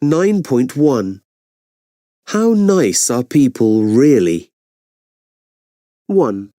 9.1. How nice are people really? 1.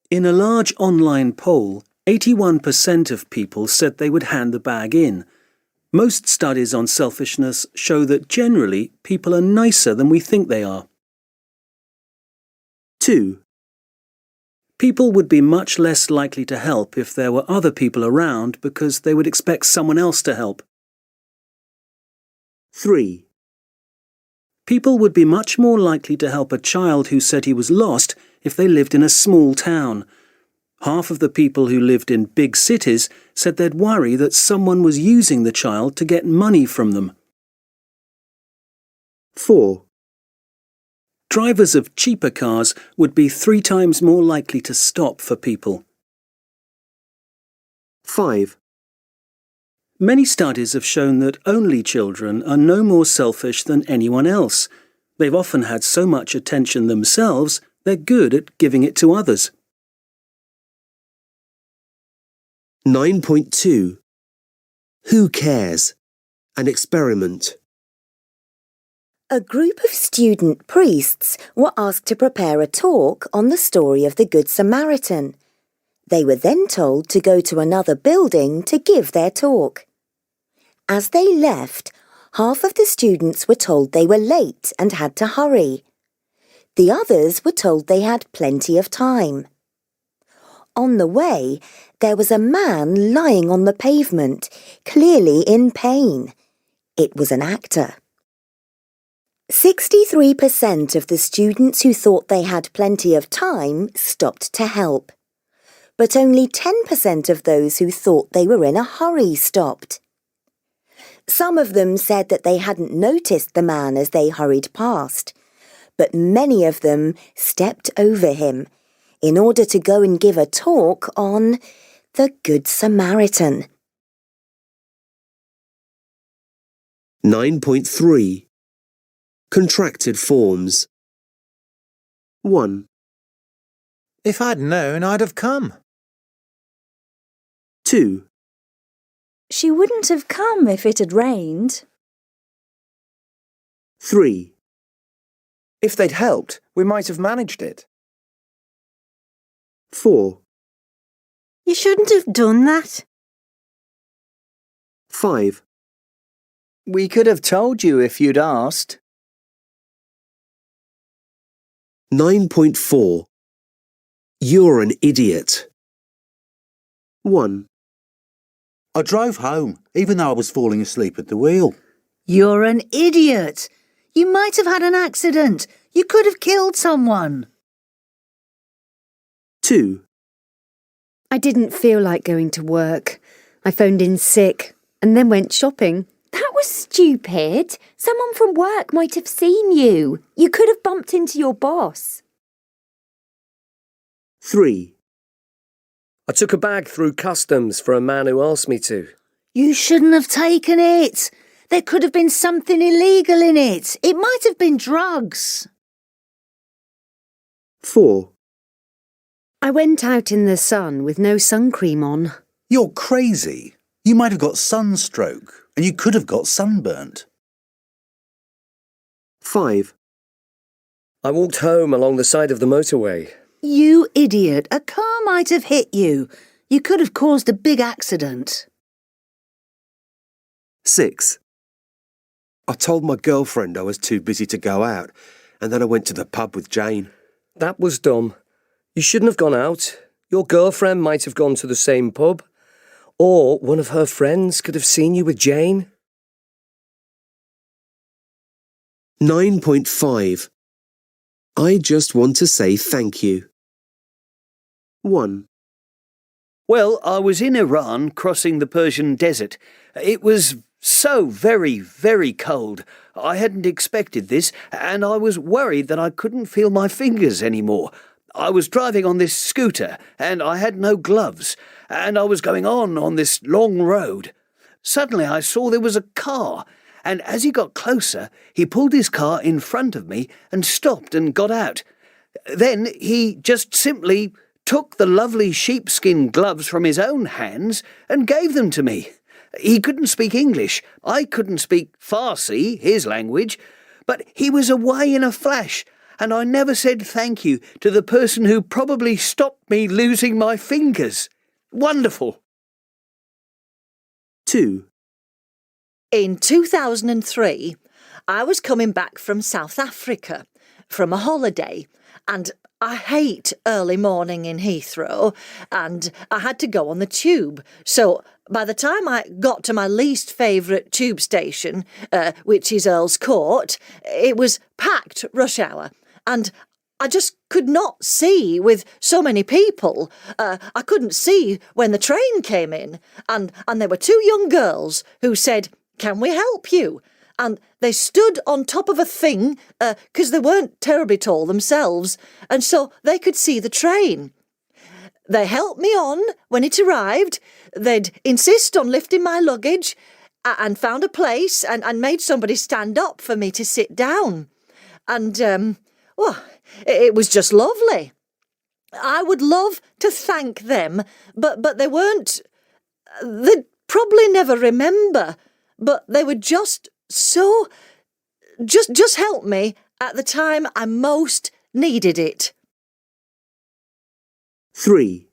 In a large online poll, 81% of people said they would hand the bag in. Most studies on selfishness show that generally people are nicer than we think they are. 2. People would be much less likely to help if there were other people around because they would expect someone else to help. 3. People would be much more likely to help a child who said he was lost if they lived in a small town. Half of the people who lived in big cities said they'd worry that someone was using the child to get money from them. 4. Drivers of cheaper cars would be 3 times more likely to stop for people. 5. Many studies have shown that only children are no more selfish than anyone else. They've often had so much attention themselves, they're good at giving it to others. 9.2. Who cares? An experiment. A group of student priests were asked to prepare a talk on the story of the Good Samaritan. They were then told to go to another building to give their talk. As they left, half of the students were told they were late and had to hurry. The others were told they had plenty of time. On the way, there was a man lying on the pavement, clearly in pain. It was an actor. 63% of the students who thought they had plenty of time stopped to help. But only 10% of those who thought they were in a hurry stopped. Some of them said that they hadn't noticed the man as they hurried past, but many of them stepped over him in order to go and give a talk on the Good Samaritan. 9.3. Contracted forms. 1. If I'd known, I'd have come. 2. She wouldn't have come if it had rained. 3. If they'd helped, we might have managed it. 4. You shouldn't have done that. 5. We could have told you if you'd asked. 9.4. You're an idiot. 1. I drove home, even though I was falling asleep at the wheel. You're an idiot. You might have had an accident. You could have killed someone. 2. I didn't feel like going to work. I phoned in sick and then went shopping. That was stupid. Someone from work might have seen you. You could have bumped into your boss. 3. I took a bag through customs for a man who asked me to. You shouldn't have taken it. There could have been something illegal in it. It might have been drugs. 4. I went out in the sun with no sun cream on. You're crazy. You might have got sunstroke, and you could have got sunburnt. 5. I walked home along the side of the motorway. You idiot. A car might have hit you. You could have caused a big accident. 6. I told my girlfriend I was too busy to go out, and then I went to the pub with Jane. That was dumb. You shouldn't have gone out. Your girlfriend might have gone to the same pub. Or one of her friends could have seen you with Jane. 9.5. I just want to say thank you. 1. Well, I was in Iran crossing the Persian desert. It was so very, very cold. I hadn't expected this, and I was worried that I couldn't feel my fingers anymore. I was driving on this scooter, and I had no gloves, and I was going on this long road. Suddenly I saw there was a car, and as he got closer, he pulled his car in front of me and stopped and got out. Then he just simply took the lovely sheepskin gloves from his own hands and gave them to me. He couldn't speak English. I couldn't speak Farsi, his language. But he was away in a flash, and I never said thank you to the person who probably stopped me losing my fingers. Wonderful. 2. In 2003, I was coming back from South Africa from a holiday, and I hate early morning in Heathrow, and I had to go on the tube. So by the time I got to my least favourite tube station, which is Earl's Court, it was packed rush hour, and I just could not see with so many people. I couldn't see when the train came in, and there were two young girls who said, "Can we help you?" And they stood on top of a thing, 'cause they weren't terribly tall themselves, and so they could see the train. They helped me on when it arrived. They'd insist on lifting my luggage, and found a place and made somebody stand up for me to sit down. And, well, it was just lovely. I would love to thank them, but they weren't... They'd probably never remember, but they were just so... Just help me at the time I most needed it. 3.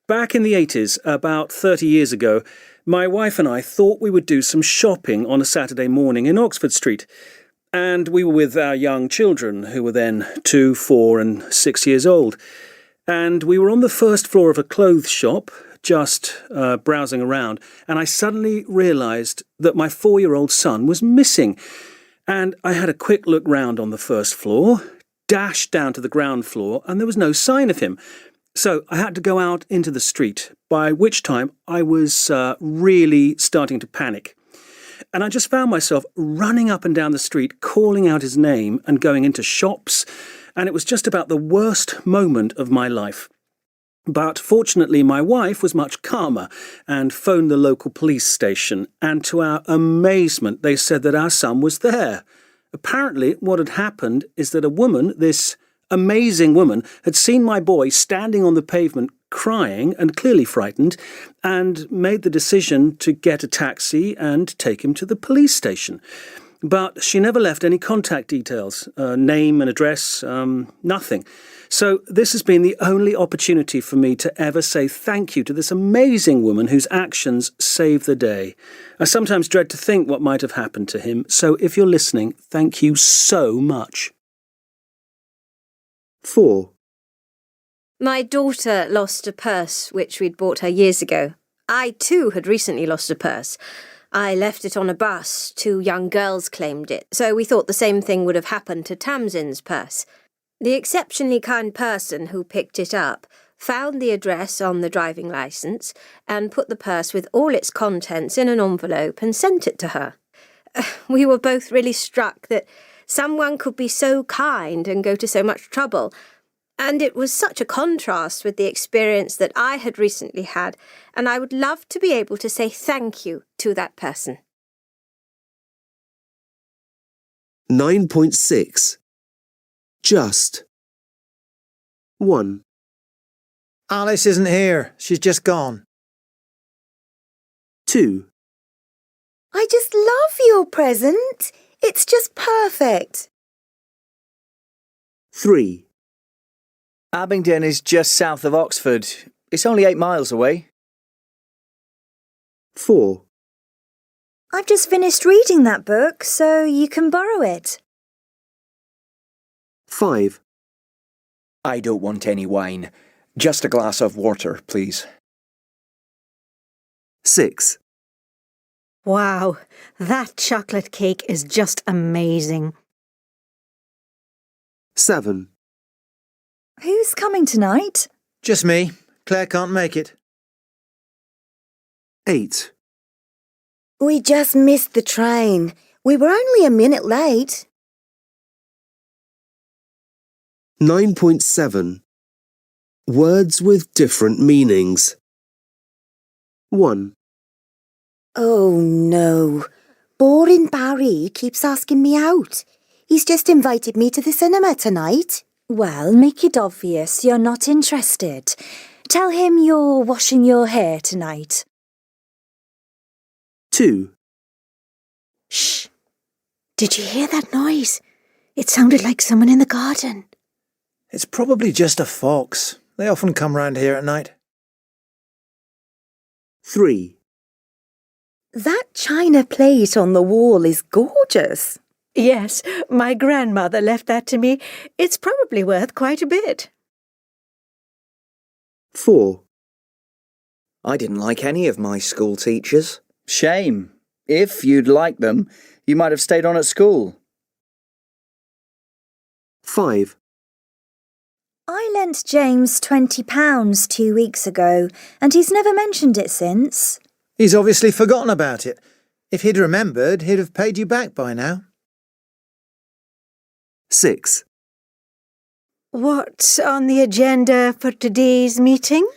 Back in the 80s, about 30 years ago, my wife and I thought we would do some shopping on a Saturday morning in Oxford Street. And we were with our young children, who were then 2, 4 and 6 years old. And we were on the first floor of a clothes shop, just browsing around, and I suddenly realised that my 4-year-old son was missing. And I had a quick look round on the first floor, dashed down to the ground floor, and there was no sign of him. So I had to go out into the street, by which time I was really starting to panic. And I just found myself running up and down the street, calling out his name and going into shops, and it was just about the worst moment of my life. But fortunately, my wife was much calmer and phoned the local police station, and to our amazement, they said that our son was there. Apparently, what had happened is that a woman, this amazing woman, had seen my boy standing on the pavement crying and clearly frightened, and made the decision to get a taxi and take him to the police station. But she never left any contact details, name and address, nothing. So this has been the only opportunity for me to ever say thank you to this amazing woman whose actions saved the day. I sometimes dread to think what might have happened to him, so if you're listening, thank you so much. 4. My daughter lost a purse which we'd bought her years ago. I too had recently lost a purse. I left it on a bus. 2 young girls claimed it, so we thought the same thing would have happened to Tamsin's purse. The exceptionally kind person who picked it up found the address on the driving licence and put the purse with all its contents in an envelope and sent it to her. We were both really struck that someone could be so kind and go to so much trouble, and it was such a contrast with the experience that I had recently had, and I would love to be able to say thank you to that person. 9.6. Just. 1. Alice isn't here. She's just gone. 2. I just love your present. It's just perfect. 3. Abingdon is just south of Oxford. It's only 8 miles away. 4. I've just finished reading that book, so you can borrow it. 5. I don't want any wine. Just a glass of water, please. 6. Wow, that chocolate cake is just amazing. 7. Who's coming tonight? Just me. Claire can't make it. 8. We just missed the train. We were only a minute late. 9.7. Words with different meanings. 1. Oh no. Boring Barry keeps asking me out. He's just invited me to the cinema tonight. Well, make it obvious you're not interested. Tell him you're washing your hair tonight. 2. Shh! Did you hear that noise? It sounded like someone in the garden. It's probably just a fox. They often come round here at night. 3. That china plate on the wall is gorgeous. Yes, my grandmother left that to me. It's probably worth quite a bit. 4. I didn't like any of my school teachers. Shame. If you'd liked them, you might have stayed on at school. 5. I lent James £20 2 weeks ago, and he's never mentioned it since. He's obviously forgotten about it. If he'd remembered, he'd have paid you back by now. 6. What's on the agenda for today's meeting?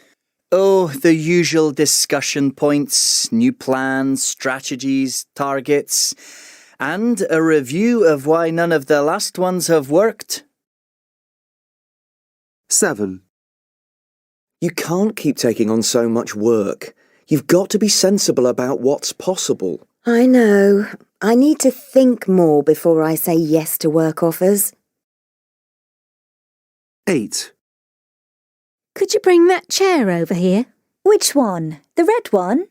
Oh, the usual discussion points, new plans, strategies, targets, and a review of why none of the last ones have worked. 7. You can't keep taking on so much work. You've got to be sensible about what's possible. I know. I need to think more before I say yes to work offers. 8. Could you bring that chair over here? Which one? The red one?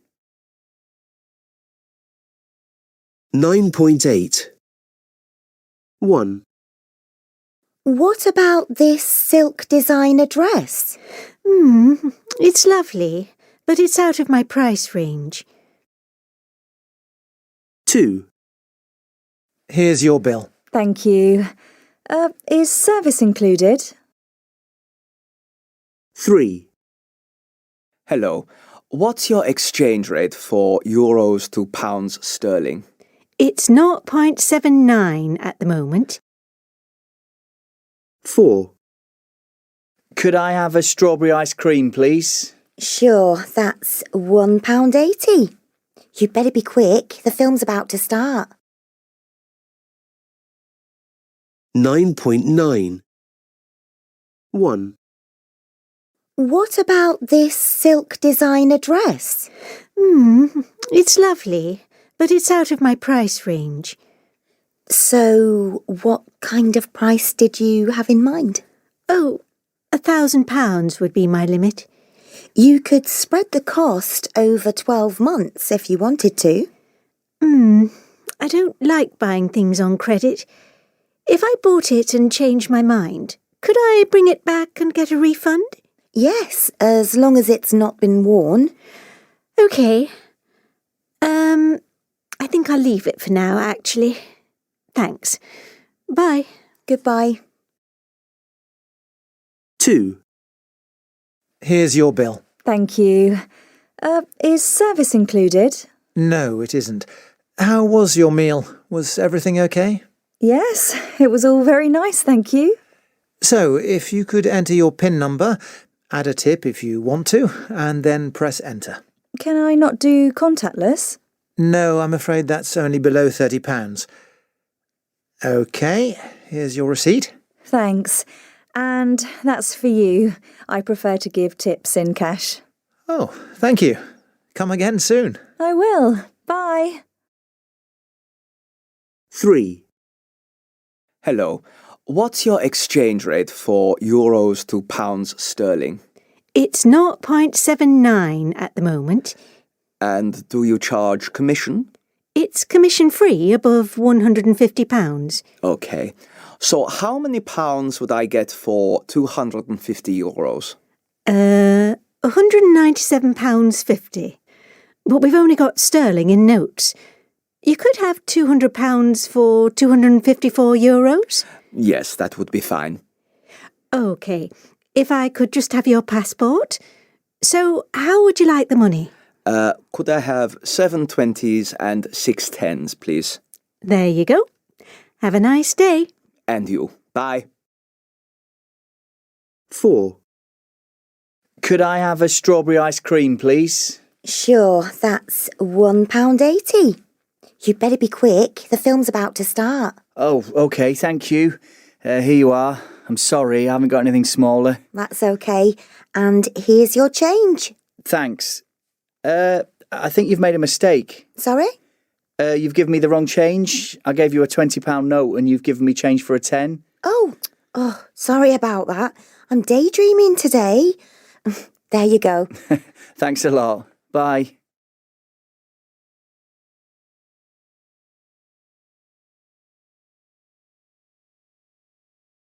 9.8. 1. What about this silk designer dress? It's lovely, but it's out of my price range. 2. Here's your bill. Thank you. Is service included? 3. Hello. What's your exchange rate for euros to pounds sterling? It's 0.79 at the moment. 4. Could I have a strawberry ice cream, please? Sure, that's £1.80. You'd better be quick. The film's about to start. 9.9. 1. What about this silk designer dress? It's lovely, but it's out of my price range. So, what kind of price did you have in mind? Oh, £1,000 would be my limit. You could spread the cost over 12 months if you wanted to. I don't like buying things on credit. If I bought it and changed my mind, could I bring it back and get a refund? Yes, as long as it's not been worn. OK. I think I'll leave it for now, actually. Thanks. Bye. Goodbye. 2. Here's your bill. Thank you. Is service included? No, it isn't. How was your meal? Was everything okay? Yes, it was all very nice, thank you. So, if you could enter your PIN number, add a tip if you want to, and then press enter. Can I not do contactless? No, I'm afraid that's only below £30. OK, here's your receipt. Thanks. And that's for you. I prefer to give tips in cash. Oh, thank you. Come again soon. I will. Bye. 3. Hello. What's your exchange rate for euros to pounds sterling? It's 0.79 at the moment. And do you charge commission? It's commission-free above £150. OK. So how many pounds would I get for 250 euros? £197.50. But we've only got sterling in notes. You could have £200 for 254 euros? Yes, that would be fine. OK. If I could just have your passport. So how would you like the money? Could I have 7 20s and 6 10s, please? There you go. Have a nice day. And you. Bye. 4. Could I have a strawberry ice cream, please? Sure, that's £1.80. You'd better be quick. The film's about to start. Oh, OK, thank you. Here you are. I'm sorry, I haven't got anything smaller. That's okay. And here's your change. Thanks. I think you've made a mistake. Sorry? You've given me the wrong change. I gave you a £20 note and you've given me change for a 10. Oh, sorry about that. I'm daydreaming today. There you go. Thanks a lot. Bye.